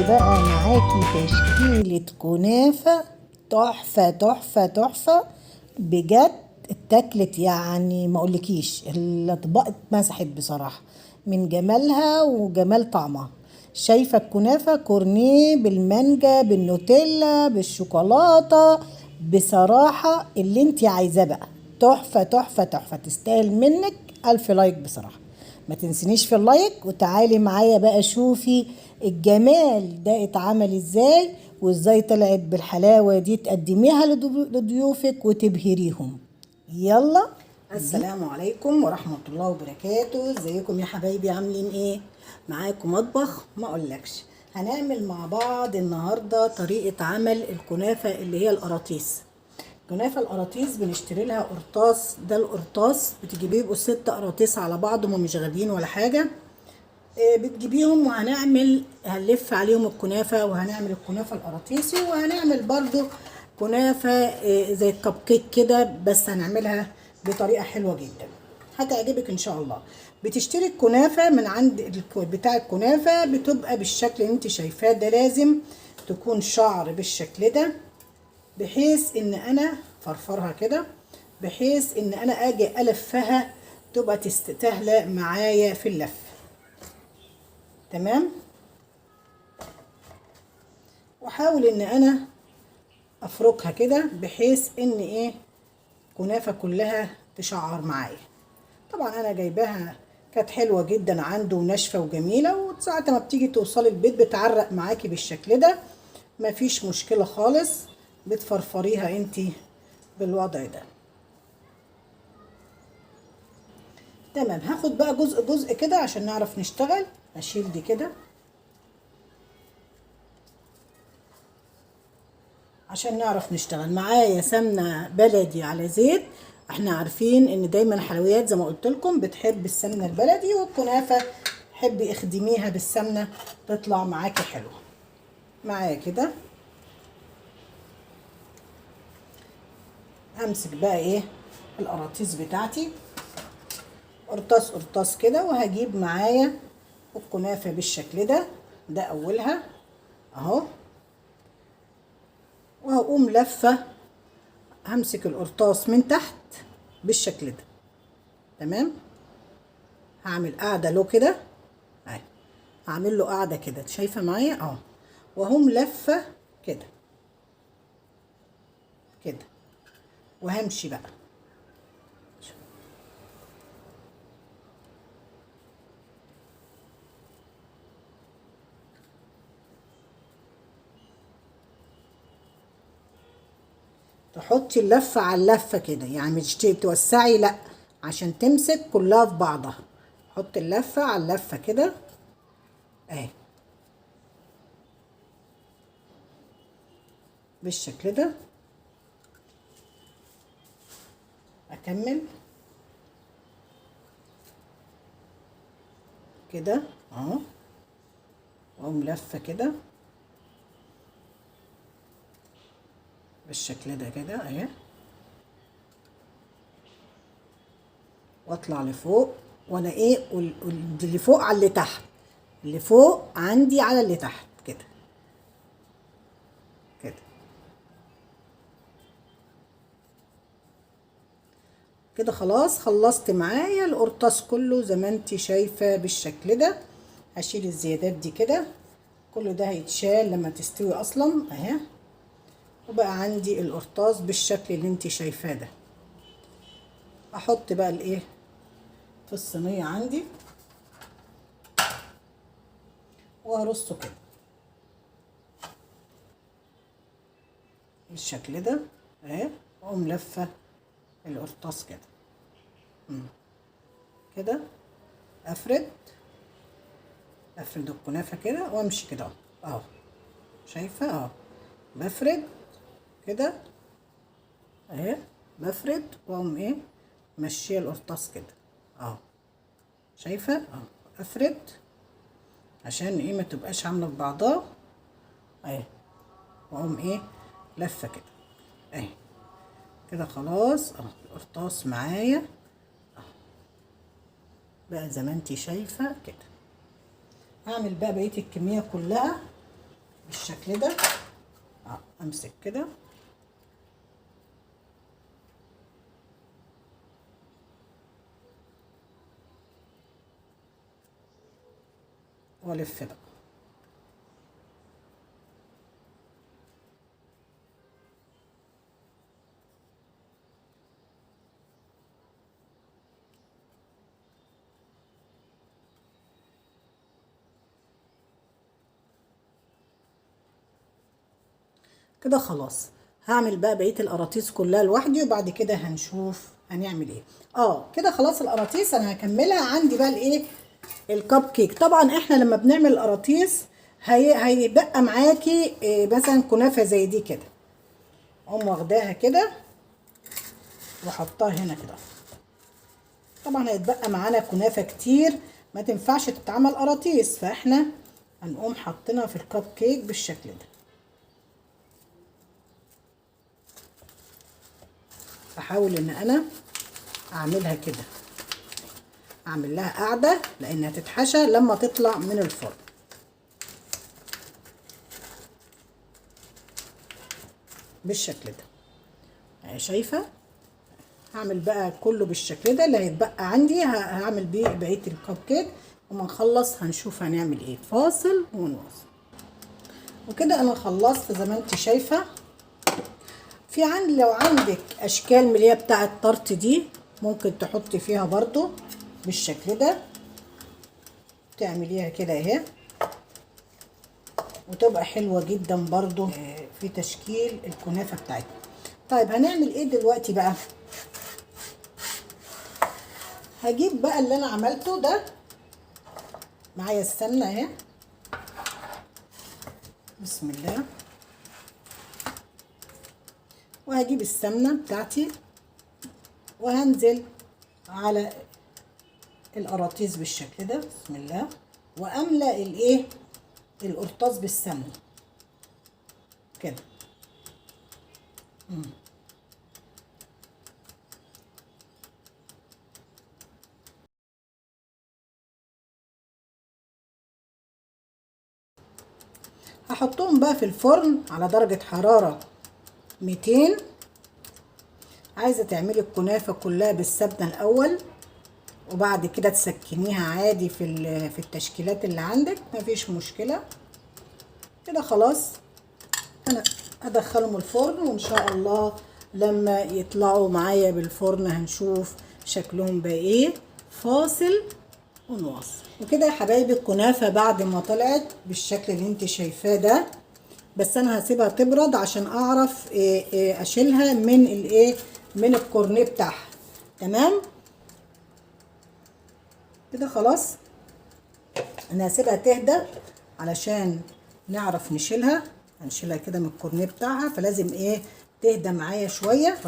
بقى معاكي تشكيلة كنافة تحفة تحفة تحفة بجد. اتاكلت يعني ما اقولكيش، الاطباق اتمسحت بصراحة من جمالها وجمال طعمها. شايفة الكنافة كورنيه بالمانجا بالنوتيلا بالشوكولاتة، بصراحة اللي انتي عايزاه بقى تحفة تحفة تحفة، تستاهل منك ألف لايك بصراحة. ما تنسنيش في اللايك، وتعالي معايا بقى شوفي الجمال ده اتعمل ازاي، وازاي طلعت بالحلاوة دي تقدميها لضيوفك وتبهريهم. يلا. السلام عليكم ورحمة الله وبركاته. ازيكم يا حبايبي، عاملين ايه؟ معاكم مطبخ ما اقولكش. هنعمل مع بعض النهاردة طريقة عمل الكنافة اللي هي القراطيس. كنافة القراطيس بنشتري لها قرطاس، ده القرطاس بتجيبيه يبقوا 6 قراطيس على بعض، هم مش غاليين ولا حاجة. بتجيبيهم هنلف عليهم الكنافة، وهنعمل الكنافة القراطيسي، وهنعمل برضو كنافة زي الكب كيك كده، بس هنعملها بطريقة حلوة جدا هتعجبك ان شاء الله. بتشتري الكنافة من عند بتاع الكنافة، بتبقى بالشكل اللي انت شايفاه ده، لازم تكون شعر بالشكل ده، بحيث ان انا فرفرها كده، بحيث ان انا اجي الفها تبقى تستهلى معايا في اللف. تمام. واحاول ان انا افركها كده بحيث ان ايه، كنافه كلها تشعر معايا. طبعا انا جايباها كانت حلوه جدا عنده وناشفه وجميله، وساعه ما بتيجي توصلي البيت بتعرق معاكي بالشكل ده، مفيش مشكله خالص، بتفرفريها انتي بالوضع ده. تمام. هاخد بقى جزء جزء كده عشان نعرف نشتغل. اشيل دي كده عشان نعرف نشتغل. معايا سمنه بلدي على زيت. احنا عارفين ان دايما الحلويات زي ما قلت لكم بتحب السمنه البلدي، والكنافه حبي اخدميها بالسمنه تطلع معاكي حلوه. معايا كده. همسك بقى ايه القراطيس بتاعتي، قرطاس قرطاس كده، وهجيب معايا الكنافه بالشكل ده، ده اولها اهو، وهقوم لفه. همسك القرطاس من تحت بالشكل ده. تمام. هعمل قاعده له كده اهي، هعمل له قاعده كده، شايفه معايا اهو، وهم لفه كده كده، وهمشي بقى. تحطي اللفه على اللفه كده، يعني مش توسعي، لا، عشان تمسك كلها في بعضها. حط اللفه على اللفه كده اهي بالشكل ده. اكمل كده اهو، واقوم لفه كده بالشكل ده كده اهي، واطلع لفوق. وانا ايه، اللي فوق على اللي تحت، اللي فوق عندي على اللي تحت كده كده. كده خلاص خلصت معايا القرطاس كله زي ما انت شايفه بالشكل ده. هشيل الزيادات دي كده، كله ده هيتشال لما تستوي اصلا اهي. وبقى عندي القرطاس بالشكل اللي انت شايفاه ده. احط بقى الايه في الصينيه عندي، وارصه كده بالشكل ده اهي، واقوم لفه القرطاس كده كده. افرد الكنافه كده وامشي كده اهو، شايفه اهو، بفرد كده اهي، بفرد واقوم ايه ماشيه القرطاس كده اهو، شايفه اهو. افرد عشان ايه ما تبقاش عامله في بعضها اهي، واقوم ايه لفه كده اهي. كده خلاص اهو القرطاس معايا بقى زي ما انتي شايفه كده. هعمل بقى بقيه الكميه كلها بالشكل ده. امسك كده والف بقى. كده خلاص. هعمل بقى بقيه القراطيس كلها لوحدي، وبعد كده هنشوف هنعمل ايه. كده خلاص القراطيس انا هكملها. عندي بقى الايه، الكب كيك. طبعا احنا لما بنعمل القراطيس هيبقى معاكي مثلا كنافه زي دي كده، اقوم واخداها كده واحطها هنا كده. طبعا هيتبقى معانا كنافه كتير ما تنفعش تتعمل قراطيس، فاحنا هنقوم حاطينها في الكب كيك بالشكل ده. احاول ان انا اعملها كده، اعمل لها قاعده لانها تتحشى لما تطلع من الفرن بالشكل ده. اهي شايفه. هعمل بقى كله بالشكل ده. اللي هيتبقى عندي هعمل بيه بقيه الكب كيك، وما نخلص هنشوف هنعمل ايه. فاصل ونواصل. وكده انا خلصت زي ما انت شايفه. في عندي لو عندك اشكال من اللي هي بتاعه الطرت دي ممكن تحطي فيها برضو بالشكل ده، تعمليها كده اهي وتبقى حلوه جدا برضو في تشكيل الكنافه بتاعتنا. طيب هنعمل ايه دلوقتي بقى؟ هجيب بقى اللي انا عملته ده، معايا السمنه اهي. بسم الله. وهجيب السمنه بتاعتي وهنزل على القراطيس بالشكل ده. بسم الله. واملأ الايه، القرطاس بالسمنه كده. هحطهم بقى في الفرن على درجه حراره 200. عايزه تعملي الكنافه كلها بالسمنه الاول، وبعد كده تسكنيها عادي في التشكيلات اللي عندك، مفيش مشكله. كده خلاص انا ادخلهم الفرن، وان شاء الله لما يطلعوا معايا بالفرن هنشوف شكلهم بقى ايه. فاصل ونواصل. وكده يا حبايبي الكنافه بعد ما طلعت بالشكل اللي انت شايفاه ده، بس انا هسيبها تبرد عشان اعرف اشيلها من الايه، من الكورنيه بتاعها. تمام كده خلاص. انا هسيبها تهدى علشان نعرف نشيلها. هنشيلها كده من الكورنيه بتاعها، فلازم ايه، تهدى معايا شويه.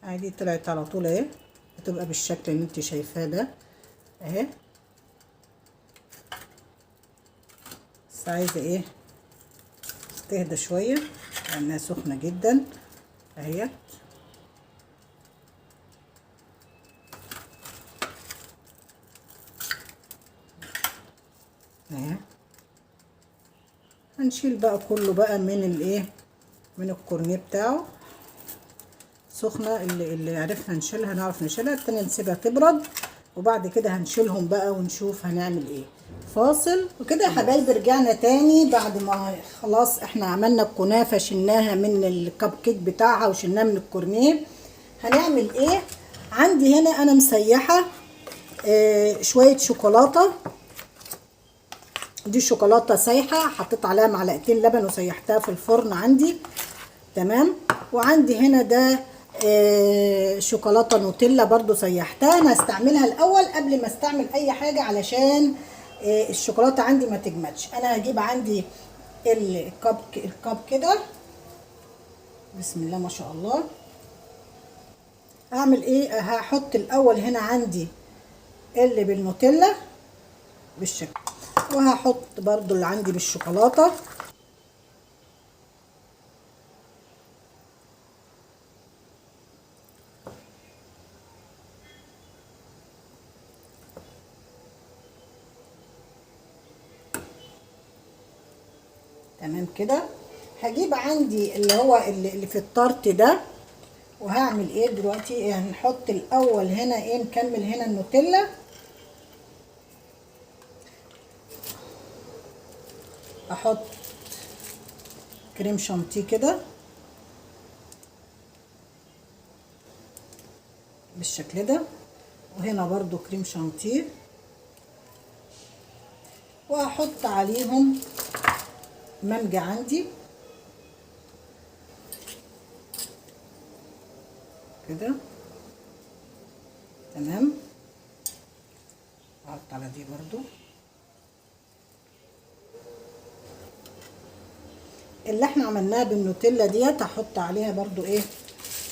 عادي طلعت على طول اهي، هتبقى بالشكل اللي انت شايفاه ده اهي. بس عايزه ايه، تهدى شويه لانها سخنه جدا اهي. اهي هنشيل بقى كله بقى من الايه، من الكورنيه بتاعه. سخنه اللي عرفنا نشيلها نعرف نشيلها، التانية نسيبها تبرد وبعد كده هنشيلهم بقى ونشوف هنعمل ايه. فاصل. وكده يا حبايبي رجعنا تاني بعد ما خلاص احنا عملنا الكنافه، شلناها من الكب كيك بتاعها وشلناها من الكورنيه. هنعمل ايه؟ عندي هنا انا مسيحه شويه شوكولاته. دي شوكولاته سايحه، حطيت عليها معلقتين لبن وسيحتها في الفرن عندي. تمام. وعندي هنا ده شوكولاته نوتيلا برضو سيحتها. انا هستعملها الاول قبل ما استعمل اي حاجه علشان الشوكولاته عندي ما تجمدش. انا هجيب عندي الكب كده. بسم الله ما شاء الله. اعمل ايه، هحط الاول هنا عندي اللي بالنوتيلا بالشكل، وهحط برضو اللي عندي بالشوكولاته. تمام كده. هجيب عندي اللي هو اللي في الطرت ده، وهعمل ايه دلوقتي؟ هنحط الاول هنا ايه، نكمل هنا النوتيلا. احط كريم شانتيه كده بالشكل ده، وهنا برضو كريم شانتيه، واحط عليهم مانجا عندي كده. تمام. احط على دي برضو اللي احنا عملناها بالنوتيلا ديت، هحط عليها برضو ايه،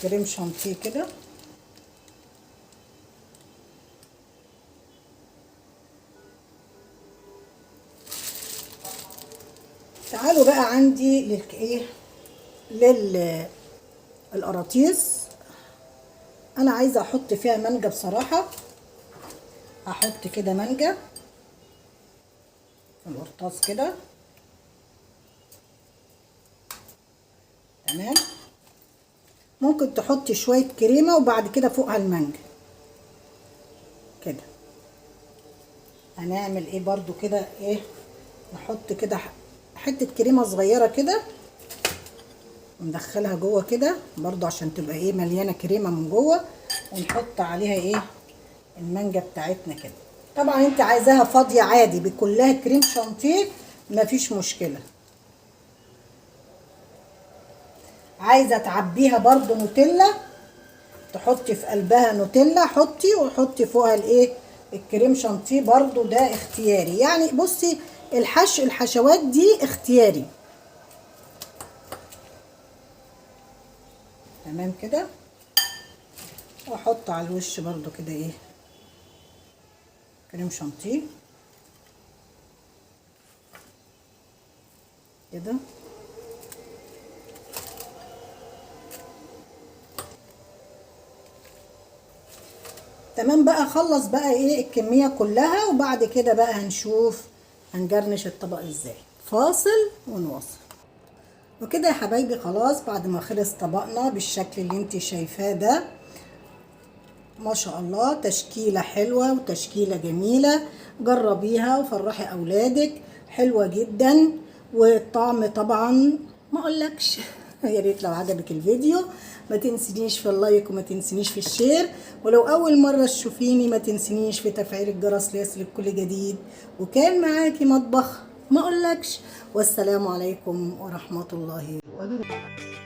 كريم شانتيه كده. تعالوا بقى عندي ايه، للقراطيس. انا عايزه احط فيها مانجا بصراحه. هحط كده مانجا في القرطاس كده. تمام. ممكن تحطي شويه كريمه وبعد كده فوقها المانجا كده. هنعمل ايه برضو كده، ايه، نحط كده حته كريمه صغيره كده، وندخلها جوه كده برضو عشان تبقى ايه، مليانه كريمه من جوه، ونحط عليها ايه، المانجا بتاعتنا كده. طبعا انت عايزاها فاضيه عادي بكلها كريم شانتيه، مفيش مشكله. عايزه تعبيها برضو نوتيلا، تحطي في قلبها نوتيلا، حطي، وحطي فوقها الايه، الكريم شانتيه برضو، ده اختياري يعني. بصي الحشوات دي اختياري. تمام كده. واحط على الوش برضو كده ايه، كريم شانتيه كده. تمام بقى. خلص بقى ايه الكمية كلها، وبعد كده بقى هنشوف هنجرنش الطبق ازاي. فاصل ونواصل. وكده يا حبايبي خلاص بعد ما خلص طبقنا بالشكل اللي انت شايفاه ده، ما شاء الله، تشكيلة حلوة وتشكيلة جميلة. جربيها وفرحي اولادك، حلوة جدا. والطعم طبعا ما اقولكش. يا ريت لو عجبك الفيديو ما تنسينيش في اللايك، وما تنسينيش في الشير، ولو اول مرة تشوفيني ما تنسينيش في تفعيل الجرس ليصلك كل جديد. وكان معاكي مطبخ ما اقولكش. والسلام عليكم ورحمة الله وبركاته.